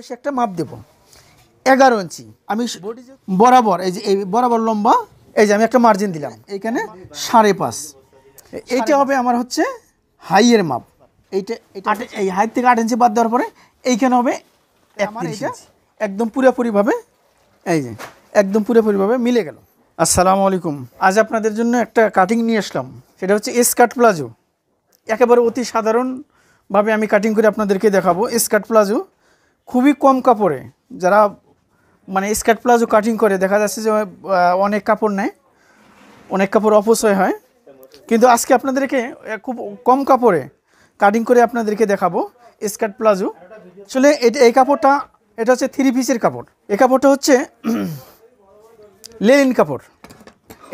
পাশে একটা মাপ দেব 11 ইঞ্চি। আমি বরাবর এই যে এই বরাবর লম্বা এই যে আমি একটা মার্জিন দিলাম এইখানে 5.5। এইটা হবে আমার হচ্ছে হাইয়ের মাপ। এইটা এই হাইট থেকে 8 ইঞ্চি বাদ দেওয়ার পরে এইখানে হবে 31 ইঞ্চি। একদম পুরোপুরিভাবে এই যে একদম পুরোপুরিভাবে মিলে গেল। আসসালামু আলাইকুম। আজ আপনাদের জন্য একটা কাটিং নিয়ে আসলাম, সেটা হচ্ছে স্কার্ট প্লাজো। একেবারে অতি সাধারণভাবে আমি কাটিং করে আপনাদেরকে দেখাবো। স্কার্ট প্লাজো খুবই কম কাপড়ে, যারা মানে স্কার্ট প্লাজো কাটিং করে দেখা যাচ্ছে যে অনেক কাপড় নেয়, অনেক কাপড় অপচয় হয়, কিন্তু আজকে আপনাদেরকে খুব কম কাপড়ে কাটিং করে আপনাদেরকে দেখাবো স্কার্ট প্লাজো। আসলে এই কাপড়টা এটা হচ্ছে 3 পিসের কাপড়। এই কাপড়টা হচ্ছে লেনিন কাপড়।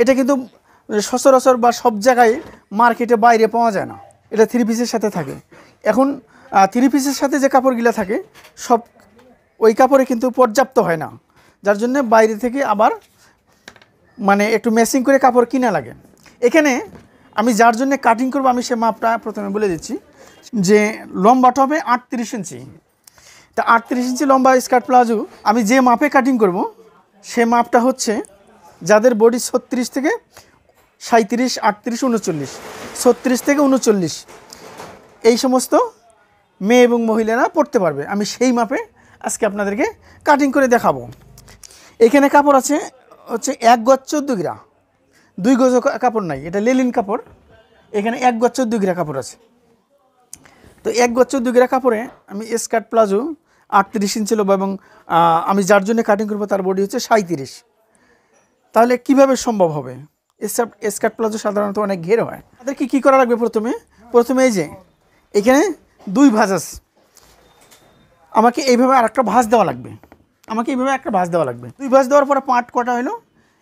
এটা কিন্তু সচরাচর বা সব জায়গায় মার্কেটে বাইরে পাওয়া যায় না, এটা 3 পিসের সাথে থাকে। এখন 3 পিসের সাথে যে কাপড়গুলো থাকে সব ওই কাপড়ে কিন্তু পর্যাপ্ত হয় না, যার জন্য বাইরে থেকে আবার মানে একটু ম্যাচিং করে কাপড় কিনা লাগে। এখানে আমি যার জন্য কাটিং করব আমি সে মাপটা প্রথমে বলে দিচ্ছি যে লম্বাটা হবে 38 ইঞ্চি। তা 38 ইঞ্চি লম্বা স্কার্ট প্লাজো আমি যে মাপে কাটিং করব সে মাপটা হচ্ছে যাদের বডি 36 থেকে 37, 38, 39, 36 থেকে 39 এই সমস্ত মেয়ে এবং মহিলারা পড়তে পারবে। আমি সেই মাপে আজকে আপনাদেরকে কাটিং করে দেখাবো। এখানে কাপড় আছে হচ্ছে 1 গজ 14 গিরা, 2 গজ কাপড় নাই, এটা লেলিন কাপড়। এখানে 1 গজ 14 গিরা কাপড় আছে। তো 1 গজ 14 গিরা কাপড়ে আমি স্কার্ট প্লাজো 38 ইঞ্চি লম্বা এবং আমি যার জন্য কাটিং করবো তার বডি হচ্ছে 37। তাহলে কিভাবে সম্ভব হবে? স্কার্ট প্লাজো সাধারণত অনেক ঘের হয়। তাদেরকে কী করা লাগবে? প্রথমে এই যে এখানে 2 ভাঁজ আছে, আমাকে এইভাবে আর একটা ভাঁজ দেওয়া লাগবে। 2 ভাঁজ দেওয়ার পরে পার্ট কটা হলো?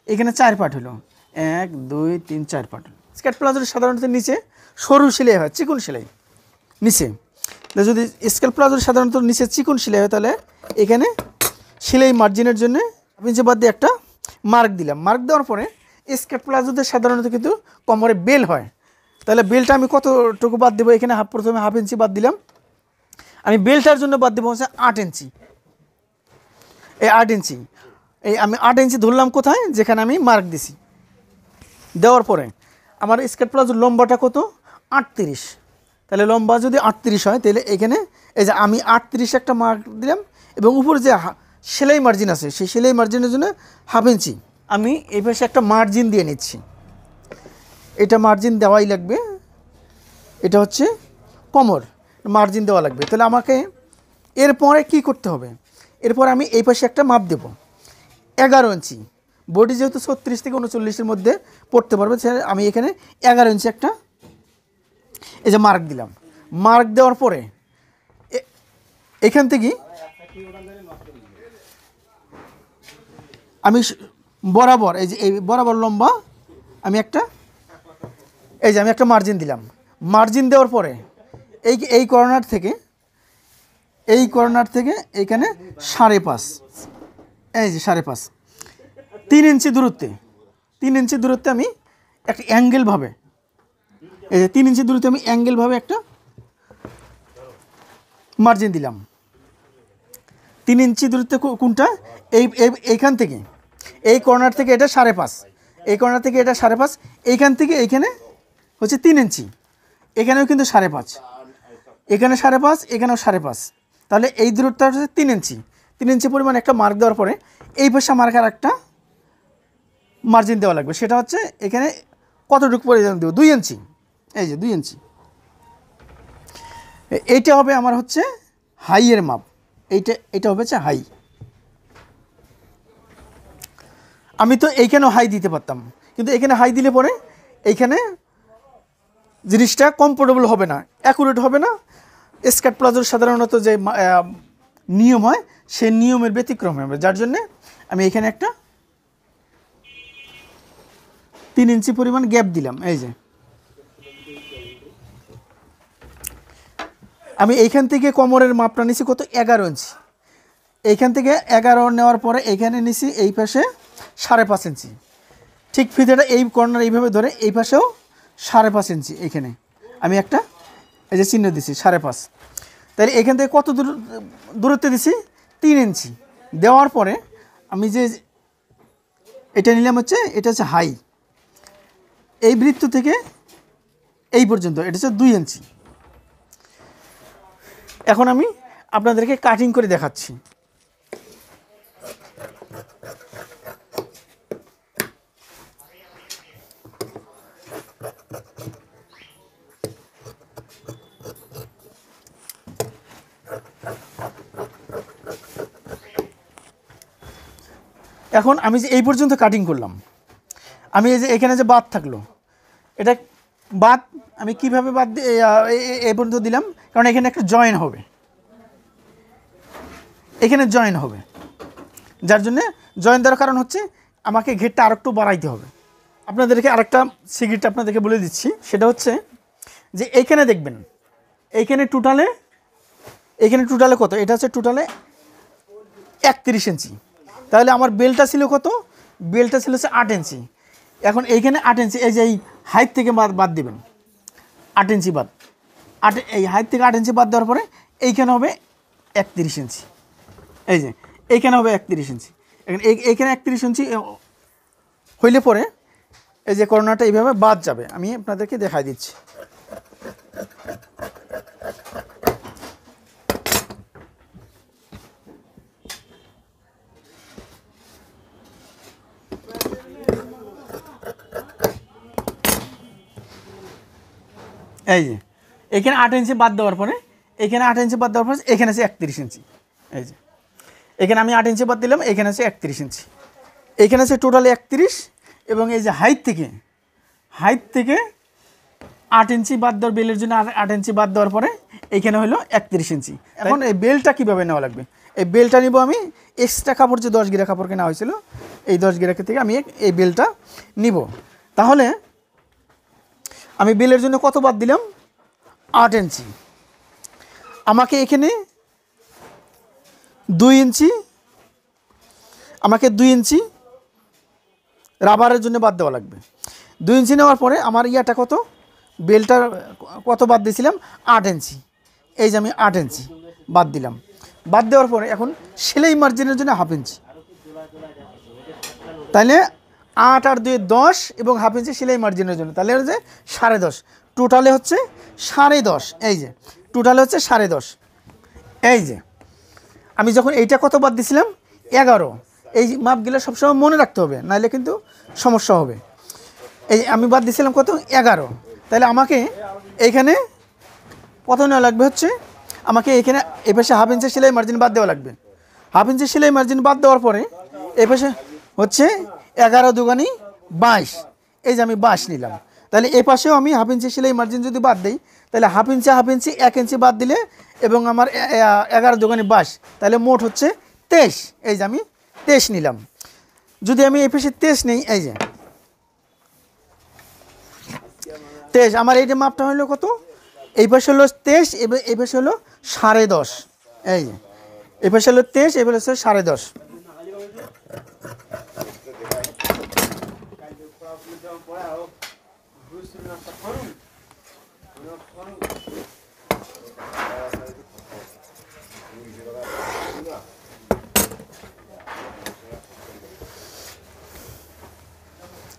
এখানে 4 পার্ট হলো, 1, 2, 3, 4 পার্ট। স্কার্ট প্লাজোর সাধারণত নিচে সরু সেলাই হয়, চিকন সেলাই নিচে। যদি স্কার্ট প্লাজোর সাধারণত নিচে চিকন সেলাই হয় তাহলে এখানে সেলাই মার্জিনের জন্য আমি যে বাদ দিয়ে একটা মার্ক দিলাম। মার্ক দেওয়ার পরে স্কার্ট প্লাজোতে সাধারণত কিন্তু কোমরে বেল হয়, তাহলে বেলটা আমি কতটুকু বাদ দেবো? এখানে প্রথমে 1/2 ইঞ্চি বাদ দিলাম। আমি বেলটার জন্য বাদ দেবো হচ্ছে 8 ইঞ্চি। এই 8 ইঞ্চি আমি 8 ইঞ্চি ধরলাম কোথায়? যেখানে আমি মার্ক দিছি। দেওয়ার পরে আমার স্কার্ট প্লাজোর লম্বাটা কত? 38। তাহলে লম্বা যদি 38 হয় তাহলে এখানে এই যে আমি 38 একটা মার্ক দিলাম এবং উপরে যে সেলাই মার্জিন আছে সেই সেলাই মার্জিনের জন্য 1/2 ইঞ্চি আমি এই পাশে একটা মার্জিন দিয়ে নিচ্ছি। এটা মার্জিন দেওয়াই লাগবে, এটা হচ্ছে কোমর মার্জিন দেওয়া লাগবে। তাহলে আমাকে এরপরে কি করতে হবে? এরপর আমি এই পাশে একটা মাপ দেব 11 ইঞ্চি। বডি যেহেতু 36 থেকে 39-এর মধ্যে পড়তে পারবে, আমি এখানে 11 ইঞ্চি একটা এই যে মার্ক দিলাম। মার্ক দেওয়ার পরে এখান থেকে আমি বরাবর এই যে এই বরাবর লম্বা আমি একটা মার্জিন দিলাম। মার্জিন দেওয়ার পরে এই কর্নার থেকে এইখানে 5.5, এই যে 5.5, 3 ইঞ্চি দূরত্বে আমি একটা অ্যাঙ্গেলভাবে এই যে 3 ইঞ্চি দূরত্বে আমি অ্যাঙ্গেলভাবে একটা মার্জিন দিলাম। 3 ইঞ্চি দূরত্বে কোনটা? এইখান থেকে এই কর্নার থেকে এটা 5.5, এই কর্নার থেকে এটা 5.5, এইখান থেকে এইখানে হচ্ছে 3 ইঞ্চি, এখানেও কিন্তু 5.5, এখানে 5.5, এখানেও 5.5। তাহলে এই দূরত্বটা হচ্ছে 3 ইঞ্চি। 3 ইঞ্চি পরিমাণ একটা মার্ক দেওয়ার পরে এই পাশে মার্কার একটা মার্জিন দেওয়া লাগবে। সেটা হচ্ছে এখানে কতটুকু পরিমাণ দেবো? 2 ইঞ্চি। এই যে 2 ইঞ্চি। এইটা হবে আমার হচ্ছে হাইয়ের মাপ। এইটা হবে হচ্ছে হাই। আমি তো এইখানেও হাই দিতে পারতাম, কিন্তু এখানে হাই দিলে পরে এইখানে জিনিসটা কমফোর্টেবল হবে না, অ্যাকুরেট হবে না। স্কার্ট প্লাজোর সাধারণত যে নিয়ম হয় সেই নিয়মের ব্যতিক্রম হবে, যার জন্যে আমি এখানে একটা 3 ইঞ্চি পরিমাণ গ্যাপ দিলাম। এই যে আমি এইখান থেকে কোমরের মাপটা নিছি কত? 11 ইঞ্চি। এইখান থেকে 11 নেওয়ার পরে এইখানে নিছি এই পাশে 5.5 ইঞ্চি। ঠিক ফিতেটা এই কর্নার এইভাবে ধরে এই পাশেও 5.5 ইঞ্চি। এইখানে আমি একটা এই যে চিহ্ন দিছি 5.5। তাহলে এখান থেকে কত দূরত্বে দিছি? 3 ইঞ্চি দেওয়ার পরে আমি যে এটা নিলাম হচ্ছে, এটা হচ্ছে হাই, এই বৃত্ত থেকে এই পর্যন্ত এটা হচ্ছে 2 ইঞ্চি। এখন আমি আপনাদেরকে কাটিং করে দেখাচ্ছি। এখন আমি যে এই পর্যন্ত কাটিং করলাম, আমি এই যে এখানে যে বাদ থাকলো, এটা বাদ আমি কিভাবে বাদ এই পর্যন্ত দিলাম, কারণ এখানে একটা জয়েন হবে, এখানে জয়েন হবে, যার জন্যে জয়েন দেওয়ার কারণ হচ্ছে আমাকে ঘেরটা আরেকটু বাড়াইতে হবে। আপনাদেরকে আরেকটা সিক্রেট আপনাদেরকে বলে দিচ্ছি, সেটা হচ্ছে যে এইখানে দেখবেন, এইখানে টোটালে কত, এটা হচ্ছে টোটালে 31 ইঞ্চি। তাহলে আমার বেলটা ছিল কত, বেলটা ছিল হচ্ছে 8 ইঞ্চি। এখন এইখানে 8 ইঞ্চি, এই যে এই হাইট থেকে বাদ দেবেন 8 ইঞ্চি বাদ, এই হাইট থেকে 8 ইঞ্চি বাদ দেওয়ার পরে এইখানে হবে 31 ইঞ্চি, এই যে এইখানে হবে 31 ইঞ্চি। এখন এইখানে 31 ইঞ্চি হইলে পরে এই যে কর্নারটা এইভাবে বাদ যাবে, আমি আপনাদেরকে দেখাই দিচ্ছি। এই যে এখানে 8 ইঞ্চি বাদ দেওয়ার পরে, এখানে 8 ইঞ্চি বাদ দেওয়ার পরে এখানে আছে 31 ইঞ্চি। এই যে এখানে আমি 8 ইঞ্চি বাদ দিলাম, এখানে আছে 31 ইঞ্চি, এখানে আছে টোটাল 31। এবং এই যে হাইট থেকে 8 ইঞ্চি বাদ দেওয়ার, বেলের জন্য 8 ইঞ্চি বাদ দেওয়ার পরে এইখানে হলো 31 ইঞ্চি। এখন এই বেলটা কীভাবে নেওয়া লাগবে, এই বেলটা নিব আমি এক্সট্রা কাপড়, যে 10 গিরা কাপড় কেনা হয়েছিল, এই 10 গিরা থেকে আমি এই বেলটা নিব। তাহলে আমি বেলের জন্য কত বাদ দিলাম, 8 ইঞ্চি। আমাকে এখানে 2 ইঞ্চি, আমাকে 2 ইঞ্চি রাবারের জন্য বাদ দেওয়া লাগবে। 2 ইঞ্চি নেওয়ার পরে আমার ইয়াটা কত, বেলটা কত বাদ দিয়েছিলাম, 8 ইঞ্চি। এই যে আমি 8 ইঞ্চি বাদ দিলাম। বাদ দেওয়ার পরে এখন সেলাই মার্জিনের জন্য 1/2 ইঞ্চি, তাহলে 8 আর 2 10 এবং 1/2 ইঞ্চি সেলাই মার্জিনের জন্য, তাহলে হচ্ছে 10.5, টোটালে হচ্ছে 10.5। এই যে টোটালে হচ্ছে 10.5। এই যে আমি যখন এইটা কত বাদ দিছিলাম, 11। এই মাপগুলো সবসময় মনে রাখতে হবে, নাহলে কিন্তু সমস্যা হবে। এই আমি বাদ দিছিলাম কত, 11। তাহলে আমাকে এইখানে কত নেওয়া লাগবে হচ্ছে, আমাকে এইখানে এ পাশে 1/2 ইঞ্চি সেলাই মার্জিন বাদ দেওয়া লাগবে। 1/2 ইঞ্চি সেলাই মার্জিন বাদ দেওয়ার পরে এ পাশে হচ্ছে 11 দুগুণে 22। এই যে আমি 22 নিলাম, তাহলে এ পাশেও আমি 1/2 ইঞ্চি সেলাই মার্জিন যদি বাদ দিই, তাহলে 1/2 ইঞ্চি 1 ইঞ্চি বাদ দিলে এবং আমার 11 দুগুণে 22, তাহলে মোট হচ্ছে 23। এই যে আমি 23 নিলাম। যদি আমি এই পাশে 23 নেই, এই যে 23, আমার এই যে মাপটা হলো কত, এই পাশে হলো 23, এই পাশে হলো 10.5। এই যে এই পাশে হলো 23, এই পাশে হচ্ছে 10.5।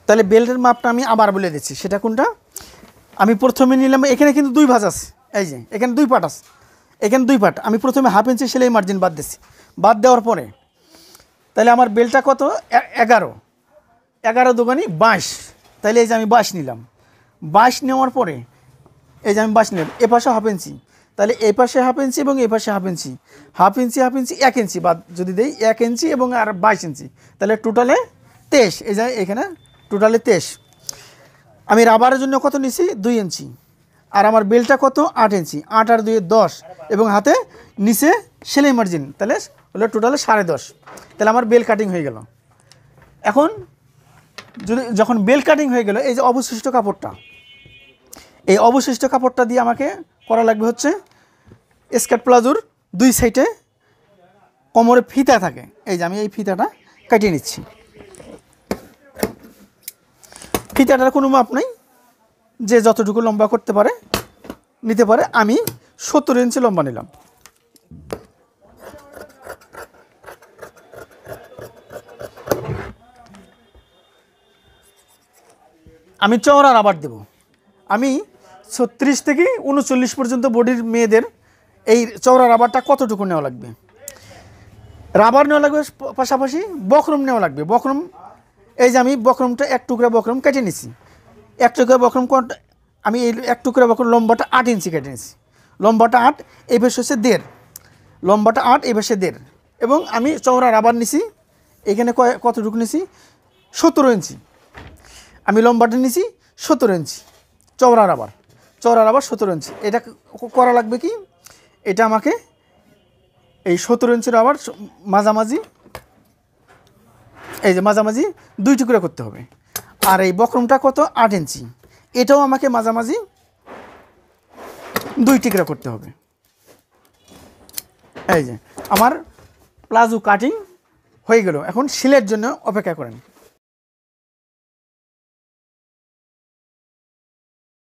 তাহলে বেল্টের মাপটা আমি আবার বলে দিচ্ছি, সেটা কোনটা। আমি প্রথমে নিলাম, এখানে কিন্তু 2 ভাঁজ আছে, এই যে এখানে 2 পার্ট আছে, এখানে 2 পার্ট। আমি প্রথমে 1/2 ইঞ্চি সেলাই মার্জিন বাদ দিচ্ছি, বাদ দেওয়ার পরে তাহলে আমার বেলটা কত, 11 দুগুণে 22। তাহলে এই যে আমি 22 নিলাম। 22 নেওয়ার পরে এই যে আমি 22 নিলাম, এ পাশে 1/2 ইঞ্চি, তাহলে এই পাশে 1/2 ইঞ্চি এবং এই পাশে 1/2 ইঞ্চি, 1/2 ইঞ্চি 1/2 ইঞ্চি 1 ইঞ্চি বাদ যদি দেই, 1 ইঞ্চি এবং আর 22 ইঞ্চি, তাহলে টোটালে 23। এই যে এখানে টোটালে 23। আমি রাবারের জন্য কত নিছি, 2 ইঞ্চি, আর আমার বেলটা কত, 8 ইঞ্চি। 8 আর 2 10 এবং হাতে নিচে সেলাই মার্জিন, তাহলে হলো টোটালে 10.5। তাহলে আমার বেল কাটিং হয়ে গেল। এখন যখন বেল কাটিং হয়ে গেল, এই যে অবশিষ্ট কাপড়টা, এই অবশিষ্ট কাপড়টা দিয়ে আমাকে করা লাগবে হচ্ছে স্কার্ট প্লাজোর 2 সাইডে কোমরে ফিতা থাকে, এই যে আমি এই ফিতাটা কাটিয়ে নিচ্ছি। ফিতাটার কোনো মাপ নাই, যে যতটুকু লম্বা করতে পারে নিতে পারে। আমি 70 ইঞ্চি লম্বা নিলাম। আমি চওড়া রাবার দেব। আমি 36 থেকে 39 পর্যন্ত বডির মেয়েদের এই চওড়া রাবারটা কতটুকু নেওয়া লাগবে? রাবার নেওয়া লাগবে, পাশাপাশি বক্রম নেওয়া লাগবে। বক্রম, এই যে আমি বক্রমটা 1 টুকরা বক্রম কেটে নিছি। 1 টুকরা বক্রম আমি এই 1 টুকরা বক্রম লম্বাটা 8 ইঞ্চি কেটে নিছি। লম্বাটা 8, এই বেশ হচ্ছে 1.5। লম্বাটা 8, এই বেশে 1.5। এবং আমি চওড়া রাবার নিছি, এখানে কতটুকু নিছি? 17 ইঞ্চি। আমি লম্বাটা নিছি 17 ইঞ্চি। চওড়া রাবার 17 ইঞ্চি। এটা করা লাগবে কি, এটা আমাকে এই 17 ইঞ্চি রাবার মাঝামাঝি, এই যে মাঝামাঝি 2 টুকরা করতে হবে। আর এই বক্রমটা কত? 8 ইঞ্চি। এটাও আমাকে মাঝামাঝি 2 টুকরা করতে হবে। এই যে আমার প্লাজো কাটিং হয়ে গেল। এখন সিলের জন্য অপেক্ষা করেন।